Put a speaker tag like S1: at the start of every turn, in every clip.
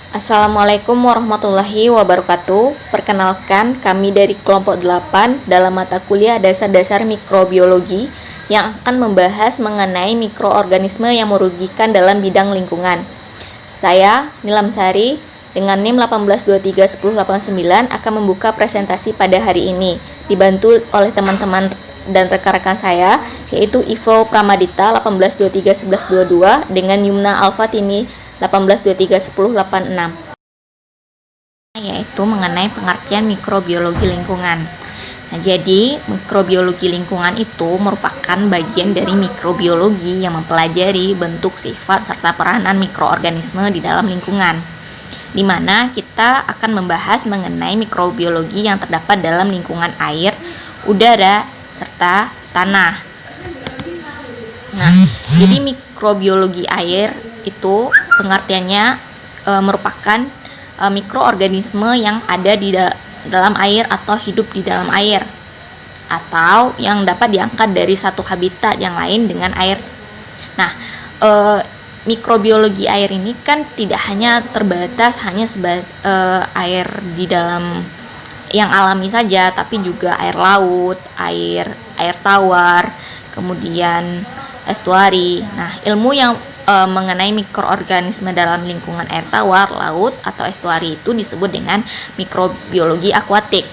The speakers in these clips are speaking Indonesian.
S1: Assalamualaikum warahmatullahi wabarakatuh. Perkenalkan, kami dari kelompok 8 dalam mata kuliah dasar-dasar mikrobiologi yang akan membahas mengenai mikroorganisme yang merugikan dalam bidang lingkungan. Saya, Nilam Sari, dengan NIM 18231089 akan membuka presentasi pada hari ini, dibantu oleh teman-teman dan rekan-rekan saya, yaitu Ivo Pramadita 18231122 dengan Yumna Alfatini 18231086, yaitu mengenai pengertian mikrobiologi lingkungan. Nah, jadi mikrobiologi lingkungan itu merupakan bagian dari mikrobiologi yang mempelajari bentuk, sifat, serta peranan mikroorganisme di dalam lingkungan, di mana kita akan membahas mengenai mikrobiologi yang terdapat dalam lingkungan air, udara, serta tanah. Nah, jadi mikrobiologi air itu pengertiannya merupakan mikroorganisme yang ada di dalam air atau hidup di dalam air, atau yang dapat diangkat dari satu habitat yang lain dengan air. Nah, mikrobiologi air ini kan tidak hanya terbatas hanya air di dalam yang alami saja, tapi juga air laut, air tawar, kemudian estuari. Nah, ilmu yang mengenai mikroorganisme dalam lingkungan air tawar, laut, atau estuari itu disebut dengan mikrobiologi akuatik.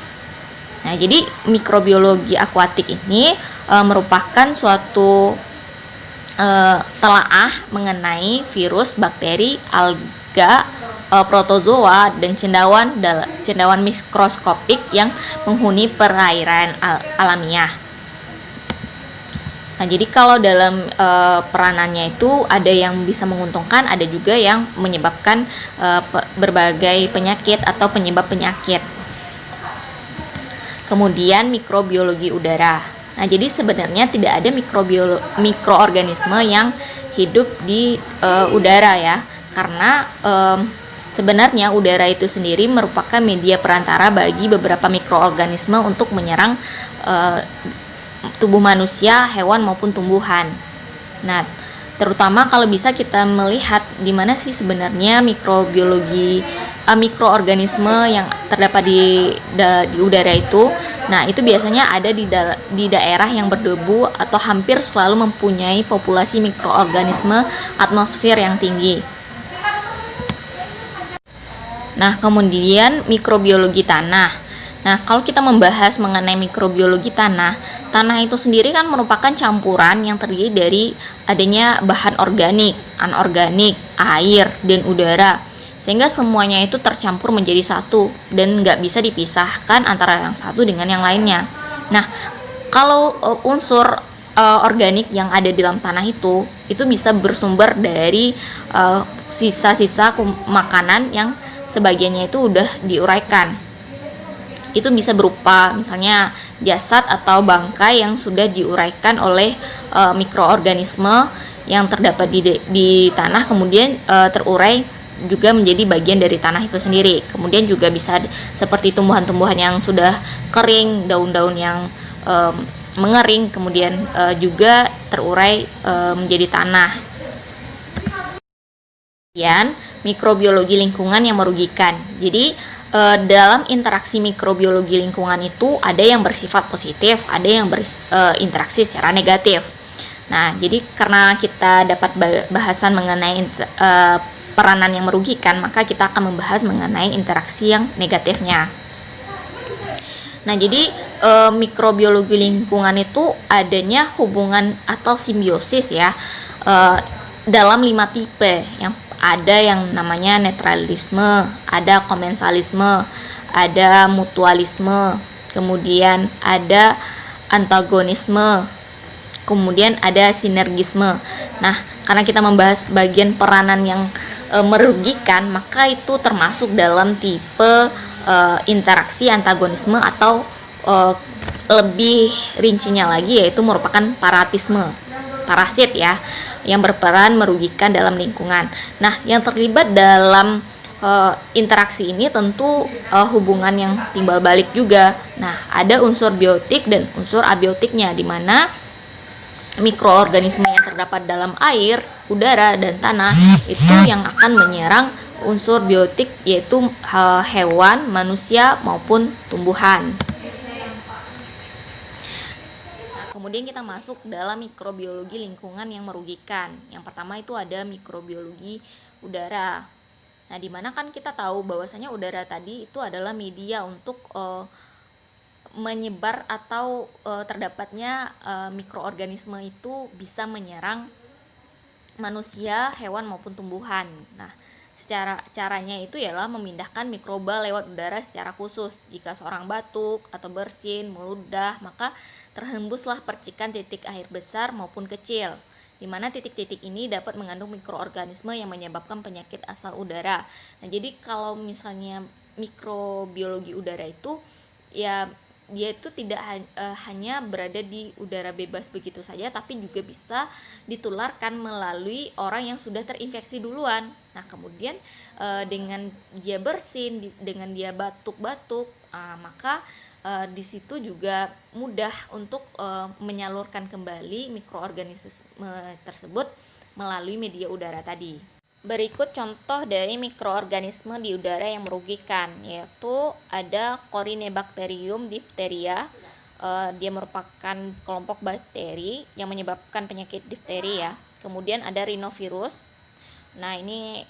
S1: Nah, jadi mikrobiologi akuatik ini merupakan suatu telaah mengenai virus, bakteri, alga, protozoa, dan cendawan mikroskopik yang menghuni perairan alamiah. Nah, jadi kalau dalam peranannya itu ada yang bisa menguntungkan, ada juga yang menyebabkan berbagai penyakit atau penyebab penyakit. Kemudian mikrobiologi udara. Nah, jadi sebenarnya tidak ada mikroorganisme yang hidup di udara ya, karena sebenarnya udara itu sendiri merupakan media perantara bagi beberapa mikroorganisme untuk menyerang tubuh manusia, hewan maupun tumbuhan. Nah, terutama kalau bisa kita melihat di mana sih sebenarnya mikroorganisme yang terdapat di udara itu. Nah, itu biasanya ada di daerah yang berdebu atau hampir selalu mempunyai populasi mikroorganisme atmosfer yang tinggi. Nah, kemudian mikrobiologi tanah. Nah, kalau kita membahas mengenai mikrobiologi tanah itu sendiri kan merupakan campuran yang terdiri dari adanya bahan organik, anorganik, air, dan udara, sehingga semuanya itu tercampur menjadi satu dan nggak bisa dipisahkan antara yang satu dengan yang lainnya. Nah, kalau unsur organik yang ada di dalam tanah itu bisa bersumber dari sisa-sisa makanan yang sebagiannya itu udah diuraikan. Itu bisa berupa misalnya jasad atau bangkai yang sudah diuraikan oleh mikroorganisme yang terdapat di tanah, kemudian terurai juga menjadi bagian dari tanah itu sendiri. Kemudian juga bisa seperti tumbuhan-tumbuhan yang sudah kering, daun-daun yang mengering, kemudian juga terurai menjadi tanah. Kemudian mikrobiologi lingkungan yang merugikan. Jadi dalam interaksi mikrobiologi lingkungan itu ada yang bersifat positif, ada yang berinteraksi secara negatif. Nah, jadi karena kita dapat bahasan mengenai peranan yang merugikan, maka kita akan membahas mengenai interaksi yang negatifnya. Nah, jadi mikrobiologi lingkungan itu adanya hubungan atau simbiosis ya dalam 5 tipe. Yang ada yang namanya netralisme, ada komensalisme, ada mutualisme, kemudian ada antagonisme, kemudian ada sinergisme. Nah, karena kita membahas bagian peranan yang merugikan, maka itu termasuk dalam tipe interaksi antagonisme, atau lebih rincinya lagi yaitu merupakan parasit ya, yang berperan merugikan dalam lingkungan. Nah, yang terlibat dalam interaksi ini tentu hubungan yang timbal balik juga. Nah, ada unsur biotik dan unsur abiotiknya, di mana mikroorganisme yang terdapat dalam air, udara, dan tanah itu yang akan menyerang unsur biotik yaitu hewan, manusia maupun tumbuhan. Kemudian kita masuk dalam mikrobiologi lingkungan yang merugikan. Yang pertama itu ada mikrobiologi udara. Nah, dimana kan kita tahu bahwasanya udara tadi itu adalah media untuk menyebar atau terdapatnya mikroorganisme itu bisa menyerang manusia, hewan maupun tumbuhan. Nah, caranya itu ialah memindahkan mikroba lewat udara secara khusus. Jika seorang batuk atau bersin, meludah, maka terhembuslah percikan titik air besar maupun kecil, di mana titik-titik ini dapat mengandung mikroorganisme yang menyebabkan penyakit asal udara. Nah, jadi kalau misalnya mikrobiologi udara itu ya dia itu tidak hanya berada di udara bebas begitu saja, tapi juga bisa ditularkan melalui orang yang sudah terinfeksi duluan. Nah, kemudian dengan dia bersin, dengan dia batuk-batuk, maka di situ juga mudah untuk menyalurkan kembali mikroorganisme tersebut melalui media udara tadi. Berikut contoh dari mikroorganisme di udara yang merugikan, yaitu ada Corynebacterium diphtheria. Dia merupakan kelompok bakteri yang menyebabkan penyakit difteri ya. Kemudian ada rhinovirus. Nah, ini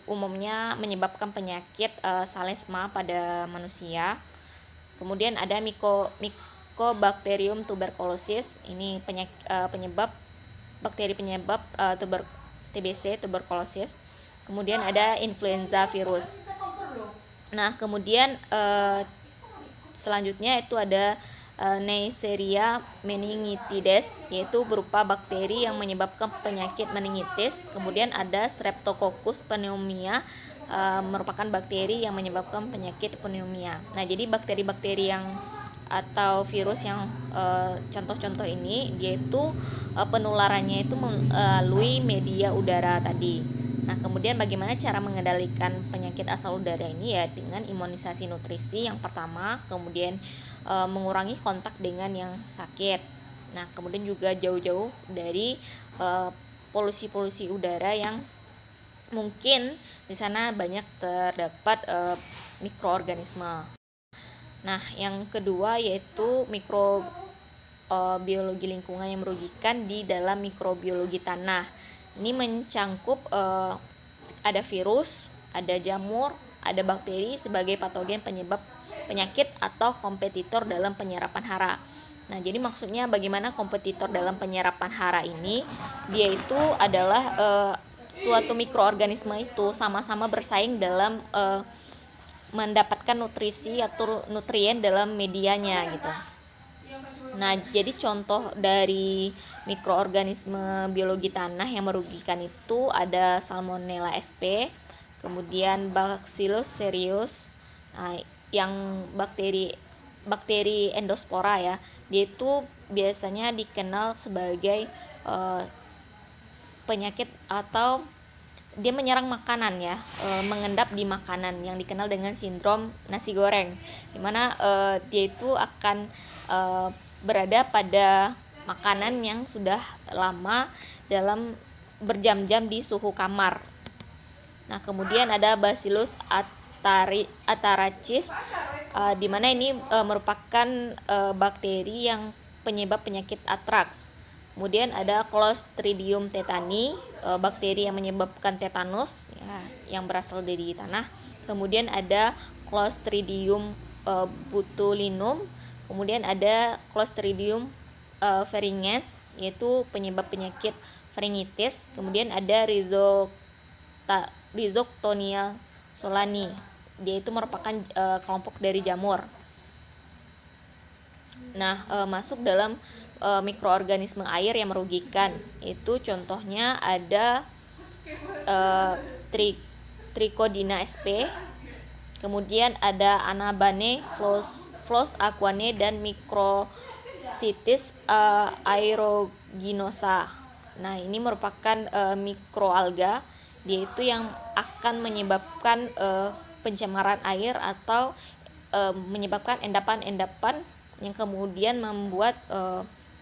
S1: umumnya menyebabkan penyakit salesma pada manusia. Kemudian ada Mycobacterium tuberculosis. Ini penyebab bakteri penyebab TBC, tuberkulosis. Kemudian ada influenza virus. Nah, kemudian selanjutnya itu ada Neisseria meningitidis, yaitu berupa bakteri yang menyebabkan penyakit meningitis. Kemudian ada Streptococcus pneumoniae, merupakan bakteri yang menyebabkan penyakit pneumonia. Nah, jadi bakteri-bakteri yang atau virus yang contoh-contoh ini, dia itu penularannya itu melalui media udara tadi. Nah, kemudian bagaimana cara mengendalikan penyakit asal udara ini ya dengan imunisasi nutrisi yang pertama, kemudian mengurangi kontak dengan yang sakit. Nah, kemudian juga jauh-jauh dari polusi-polusi udara yang mungkin di sana banyak terdapat mikroorganisme. Nah, yang kedua yaitu mikrobiologi lingkungan yang merugikan di dalam mikrobiologi tanah. Ini mencangkup ada virus, ada jamur, ada bakteri sebagai patogen penyebab penyakit atau kompetitor dalam penyerapan hara. Nah, jadi maksudnya bagaimana kompetitor dalam penyerapan hara ini? Dia itu adalah suatu mikroorganisme itu sama-sama bersaing dalam mendapatkan nutrisi atau nutrien dalam medianya gitu. Nah, jadi contoh dari mikroorganisme biologi tanah yang merugikan itu ada Salmonella sp, kemudian Bacillus cereus, yang bakteri endospora ya. Dia itu biasanya dikenal sebagai penyakit atau dia menyerang makanan ya, mengendap di makanan yang dikenal dengan sindrom nasi goreng, dimana dia itu akan berada pada makanan yang sudah lama dalam berjam-jam di suhu kamar. Nah, kemudian ada Bacillus atharacis, di mana ini merupakan bakteri yang penyebab penyakit antraks. Kemudian ada Clostridium tetani, bakteri yang menyebabkan tetanus ya, yang berasal dari tanah. Kemudian ada Clostridium botulinum. Kemudian ada Clostridium pharyngitis, yaitu penyebab penyakit faringitis. Kemudian ada Rhizoctonia solani, dia itu merupakan kelompok dari jamur. Nah, masuk dalam mikroorganisme air yang merugikan, itu contohnya ada Trichodina sp, kemudian ada Anabane, Phlos aquae, dan Microcystis aeruginosa. Nah, ini merupakan mikroalga, dia itu yang akan menyebabkan pencemaran air atau menyebabkan endapan-endapan yang kemudian membuat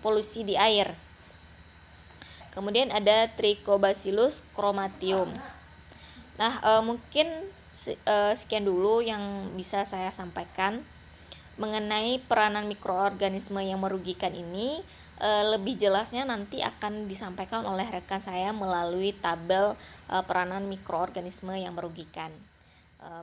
S1: polusi di air. Kemudian ada Trichobacillus chromatium. Nah, mungkin sekian dulu yang bisa saya sampaikan mengenai peranan mikroorganisme yang merugikan ini. Lebih jelasnya nanti akan disampaikan oleh rekan saya melalui tabel peranan mikroorganisme yang merugikan.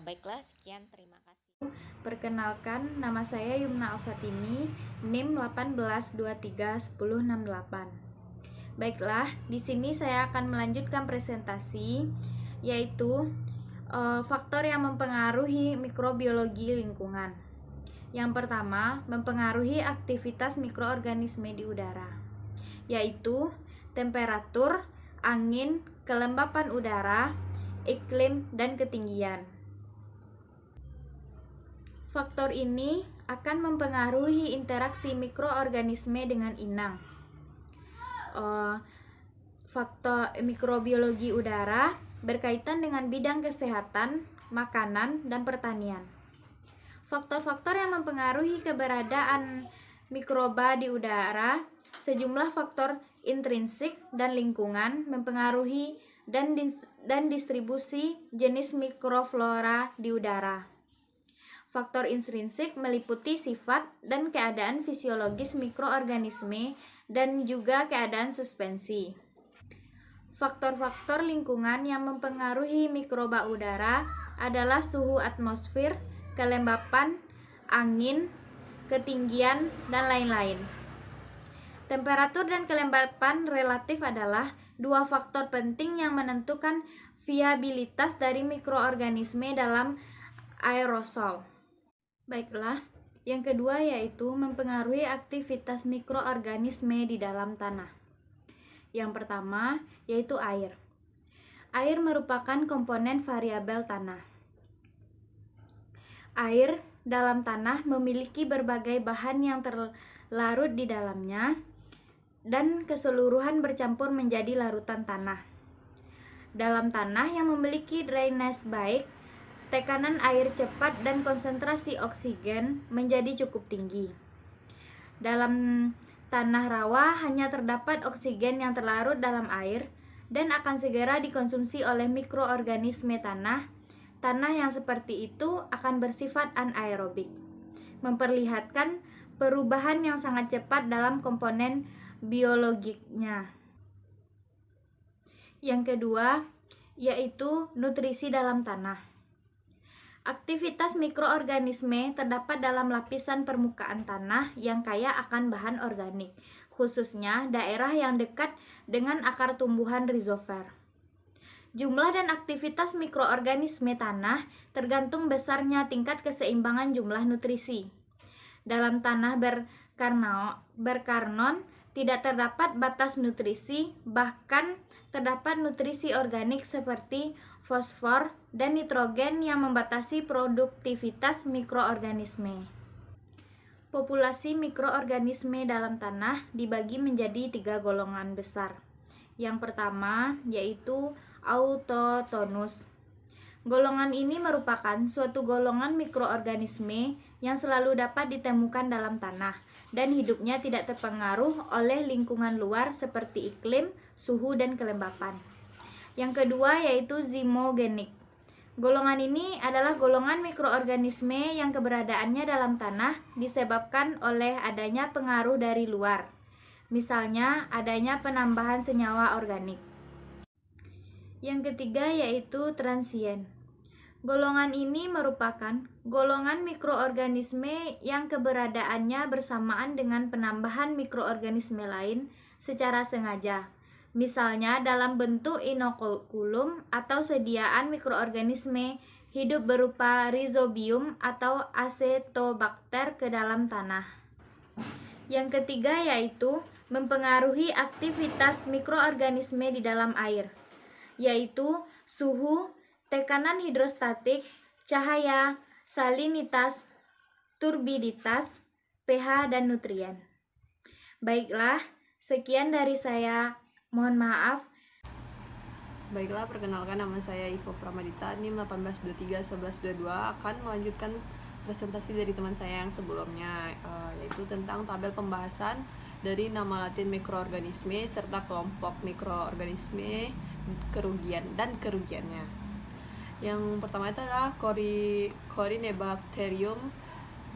S1: Baiklah, sekian, terima kasih.
S2: Perkenalkan, nama saya Yumna Alfatini, NIM 18231068. Baiklah, di sini saya akan melanjutkan presentasi, yaitu faktor yang mempengaruhi mikrobiologi lingkungan. Yang pertama, mempengaruhi aktivitas mikroorganisme di udara, yaitu temperatur, angin, kelembapan udara, iklim, dan ketinggian. Faktor ini akan mempengaruhi interaksi mikroorganisme dengan inang. Faktor mikrobiologi udara berkaitan dengan bidang kesehatan, makanan, dan pertanian. Faktor-faktor yang mempengaruhi keberadaan mikroba di udara, sejumlah faktor intrinsik dan lingkungan mempengaruhi dan distribusi jenis mikroflora di udara. Faktor intrinsik meliputi sifat dan keadaan fisiologis mikroorganisme dan juga keadaan suspensi. Faktor-faktor lingkungan yang mempengaruhi mikroba udara adalah suhu atmosfer, kelembapan, angin, ketinggian, dan lain-lain. Temperatur dan kelembapan relatif adalah dua faktor penting yang menentukan viabilitas dari mikroorganisme dalam aerosol. Baiklah, yang kedua yaitu mempengaruhi aktivitas mikroorganisme di dalam tanah. Yang pertama yaitu air. Air merupakan komponen variabel tanah. Air dalam tanah memiliki berbagai bahan yang terlarut di dalamnya dan keseluruhan bercampur menjadi larutan tanah. Dalam tanah yang memiliki drainase baik, tekanan air cepat dan konsentrasi oksigen menjadi cukup tinggi. Dalam tanah rawa hanya terdapat oksigen yang terlarut dalam air dan akan segera dikonsumsi oleh mikroorganisme tanah. Tanah yang seperti itu akan bersifat anaerobik, memperlihatkan perubahan yang sangat cepat dalam komponen biologiknya. Yang kedua, yaitu nutrisi dalam tanah. Aktivitas mikroorganisme terdapat dalam lapisan permukaan tanah yang kaya akan bahan organik, khususnya daerah yang dekat dengan akar tumbuhan rhizosphere. Jumlah dan aktivitas mikroorganisme tanah tergantung besarnya tingkat keseimbangan jumlah nutrisi. Dalam tanah berkarnon tidak terdapat batas nutrisi, bahkan terdapat nutrisi organik seperti fosfor dan nitrogen yang membatasi produktivitas mikroorganisme. Populasi mikroorganisme dalam tanah dibagi menjadi 3 golongan besar. Yang pertama yaitu autochthonous. Golongan ini merupakan suatu golongan mikroorganisme yang selalu dapat ditemukan dalam tanah dan hidupnya tidak terpengaruh oleh lingkungan luar seperti iklim, suhu, dan kelembapan. Yang kedua yaitu zoomogenik. Golongan ini adalah golongan mikroorganisme yang keberadaannya dalam tanah disebabkan oleh adanya pengaruh dari luar, misalnya adanya penambahan senyawa organik. Yang ketiga yaitu transien. Golongan ini merupakan golongan mikroorganisme yang keberadaannya bersamaan dengan penambahan mikroorganisme lain secara sengaja, misalnya dalam bentuk inokulum atau sediaan mikroorganisme hidup berupa rhizobium atau acetobacter ke dalam tanah. Yang ketiga yaitu mempengaruhi aktivitas mikroorganisme di dalam air, yaitu suhu, tekanan hidrostatik, cahaya, salinitas, turbiditas, pH, dan nutrien. Baiklah, sekian dari saya. Mohon maaf.
S3: Baiklah, perkenalkan nama saya Ivo Pramadita, NIM 18231122, akan melanjutkan presentasi dari teman saya yang sebelumnya, yaitu tentang tabel pembahasan dari nama latin mikroorganisme serta kelompok mikroorganisme, kerugian dan kerugiannya. Yang pertama itu adalah Corynebacterium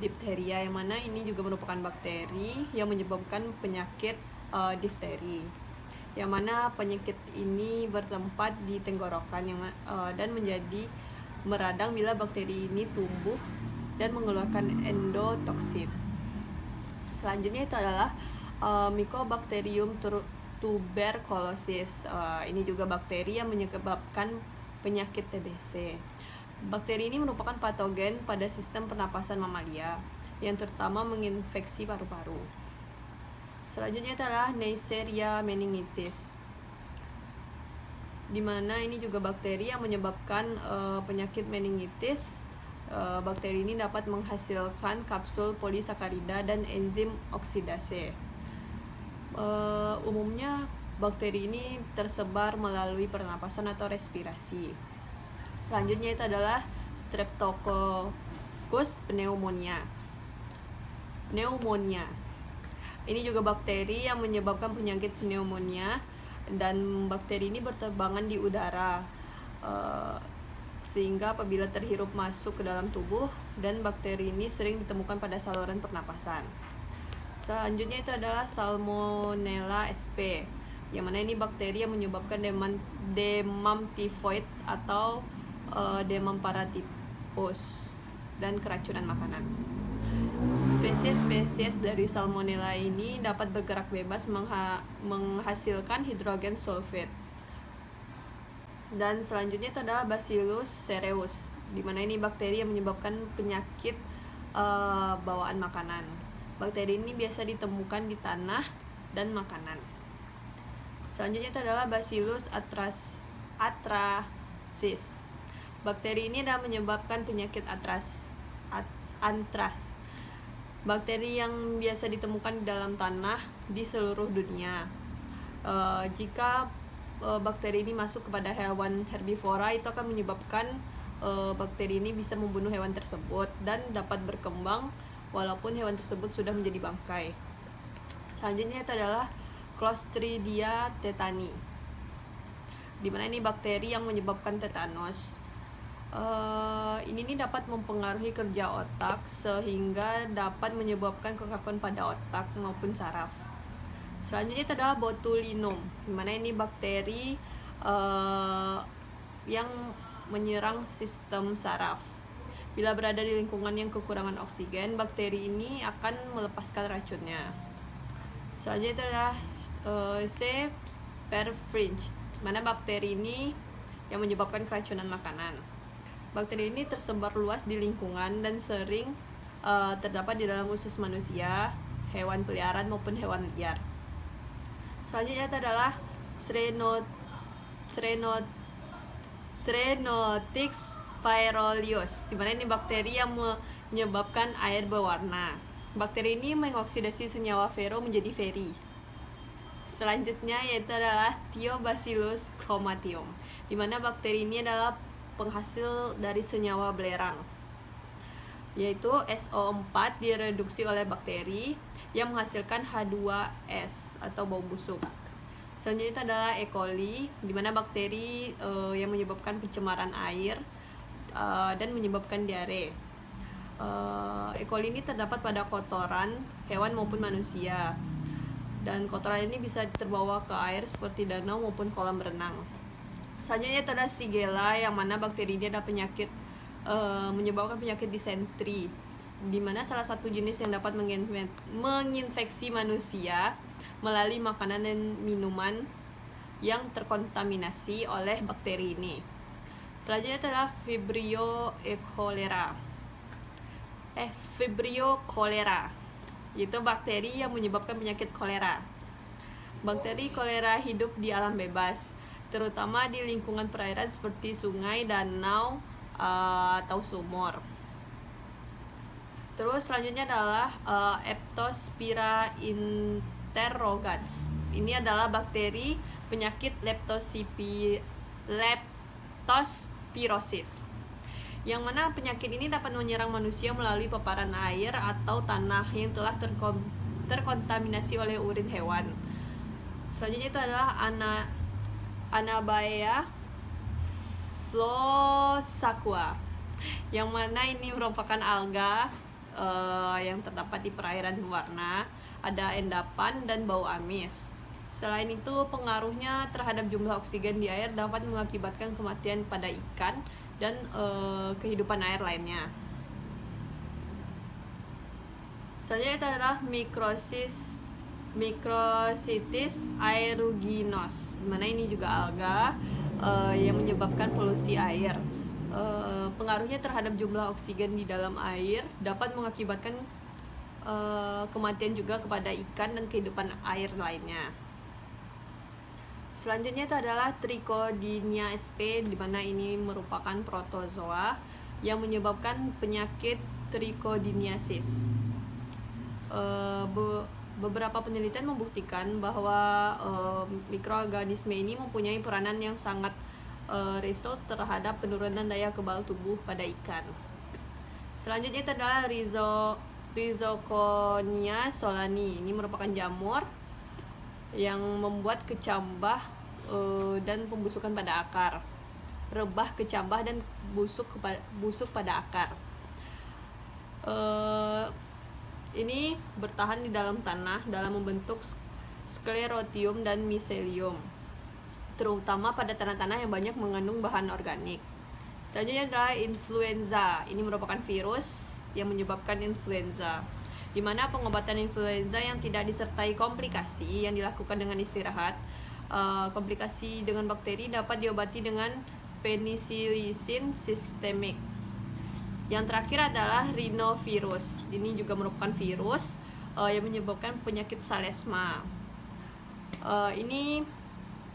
S3: diphtheria, yang mana ini juga merupakan bakteri yang menyebabkan penyakit difteri. Yang mana penyakit ini bertempat di tenggorokan dan menjadi meradang bila bakteri ini tumbuh dan mengeluarkan endotoksin. Selanjutnya itu adalah Mycobacterium tuberculosis. Ini juga bakteri yang menyebabkan penyakit TBC. Bakteri ini merupakan patogen pada sistem pernapasan mamalia yang terutama menginfeksi paru-paru. Selanjutnya adalah Neisseria meningitis, di mana ini juga bakteri yang menyebabkan penyakit meningitis. Bakteri ini dapat menghasilkan kapsul polisakarida dan enzim oksidase. Umumnya bakteri ini tersebar melalui pernapasan atau respirasi. Selanjutnya itu adalah Streptococcus pneumonia. Ini juga bakteri yang menyebabkan penyakit pneumonia, dan bakteri ini berterbangan di udara, sehingga apabila terhirup masuk ke dalam tubuh, dan bakteri ini sering ditemukan pada saluran pernapasan. Selanjutnya itu adalah Salmonella sp, yang mana ini bakteri yang menyebabkan demam tifoid atau demam paratyphus dan keracunan makanan. Spesies-spesies dari Salmonella ini dapat bergerak bebas menghasilkan hidrogen sulfide. Dan selanjutnya itu adalah Bacillus cereus, di mana ini bakteri yang menyebabkan penyakit bawaan makanan. Bakteri ini biasa ditemukan di tanah dan makanan. Selanjutnya itu adalah Bacillus anthracis. Bakteri ini adalah menyebabkan penyakit antraks. Bakteri yang biasa ditemukan di dalam tanah di seluruh dunia. Jika bakteri ini masuk kepada hewan herbivora, itu akan menyebabkan bakteri ini bisa membunuh hewan tersebut dan dapat berkembang walaupun hewan tersebut sudah menjadi bangkai. Selanjutnya itu adalah Clostridia tetani, di mana ini bakteri yang menyebabkan tetanus. Ini dapat mempengaruhi kerja otak sehingga dapat menyebabkan kekakuan pada otak maupun saraf. Selanjutnya itu adalah Botulinum, di mana ini bakteri yang menyerang sistem saraf. Bila berada di lingkungan yang kekurangan oksigen, bakteri ini akan melepaskan racunnya. Selanjutnya itu adalah C. perfringens, mana bakteri ini yang menyebabkan keracunan makanan. Bakteri ini tersebar luas di lingkungan dan sering terdapat di dalam usus manusia, hewan peliharaan maupun hewan liar. Selanjutnya itu adalah Strenotix pyrolius, di mana ini bakteri yang menyebabkan air berwarna. Bakteri ini mengoksidasi senyawa fero menjadi feri. Selanjutnya yaitu adalah Thiobacillus chromatium, di mana bakteri ini adalah penghasil dari senyawa belerang, yaitu SO4 direduksi oleh bakteri yang menghasilkan H2S atau bau busuk. Selanjutnya itu adalah E. coli, di mana bakteri yang menyebabkan pencemaran air dan menyebabkan diare. E. coli ini terdapat pada kotoran hewan maupun manusia, dan kotoran ini bisa terbawa ke air seperti danau maupun kolam renang. Selanjutnya itu adalah Shigella, yang mana bakteri ini ada penyakit menyebabkan penyakit disentri, di mana salah satu jenis yang dapat menginfeksi manusia melalui makanan dan minuman yang terkontaminasi oleh bakteri ini. Selanjutnya adalah Vibrio cholera, yaitu bakteri yang menyebabkan penyakit kolera. Bakteri kolera hidup di alam bebas, terutama di lingkungan perairan seperti sungai, danau, atau sumur. Terus selanjutnya adalah Leptospira interrogans. Ini adalah bakteri penyakit leptospirosis, yang mana penyakit ini dapat menyerang manusia melalui paparan air atau tanah yang telah terkontaminasi oleh urin hewan. Selanjutnya itu adalah Anabaea Flossaqua, yang mana ini merupakan alga yang terdapat di perairan berwarna, ada endapan dan bau amis. Selain itu, pengaruhnya terhadap jumlah oksigen di air dapat mengakibatkan kematian pada ikan dan kehidupan air lainnya. Selanjutnya itu adalah Microcystis aeruginus, dimana ini juga alga yang menyebabkan polusi air. Pengaruhnya terhadap jumlah oksigen di dalam air dapat mengakibatkan kematian juga kepada ikan dan kehidupan air lainnya. Selanjutnya itu adalah Trichodinia sp, di mana ini merupakan protozoa yang menyebabkan penyakit trichodiniasis. Beberapa penelitian membuktikan bahwa mikroorganisme ini mempunyai peranan yang sangat result terhadap penurunan daya kebal tubuh pada ikan. Selanjutnya itu adalah Rhizoconia solani. Ini merupakan jamur yang membuat kecambah dan pembusukan pada akar, rebah, kecambah, dan busuk pada akar. Ini bertahan di dalam tanah dalam membentuk sklerotium dan miselium, terutama pada tanah-tanah yang banyak mengandung bahan organik. Selanjutnya adalah influenza. Ini merupakan virus yang menyebabkan influenza, di mana pengobatan influenza yang tidak disertai komplikasi yang dilakukan dengan istirahat. Komplikasi dengan bakteri dapat diobati dengan penicillin sistemik. Yang terakhir adalah rhinovirus. Ini juga merupakan virus yang menyebabkan penyakit salesma. Ini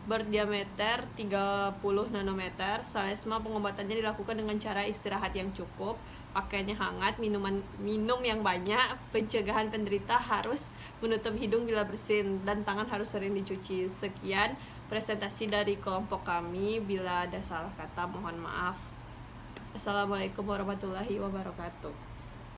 S3: berdiameter 30 nanometer. Salesma pengobatannya dilakukan dengan cara istirahat yang cukup, pakaiannya hangat, minum yang banyak. Pencegahan penderita harus menutup hidung bila bersin, dan tangan harus sering dicuci. Sekian presentasi dari kelompok kami. Bila ada salah kata mohon maaf. Assalamualaikum warahmatullahi wabarakatuh.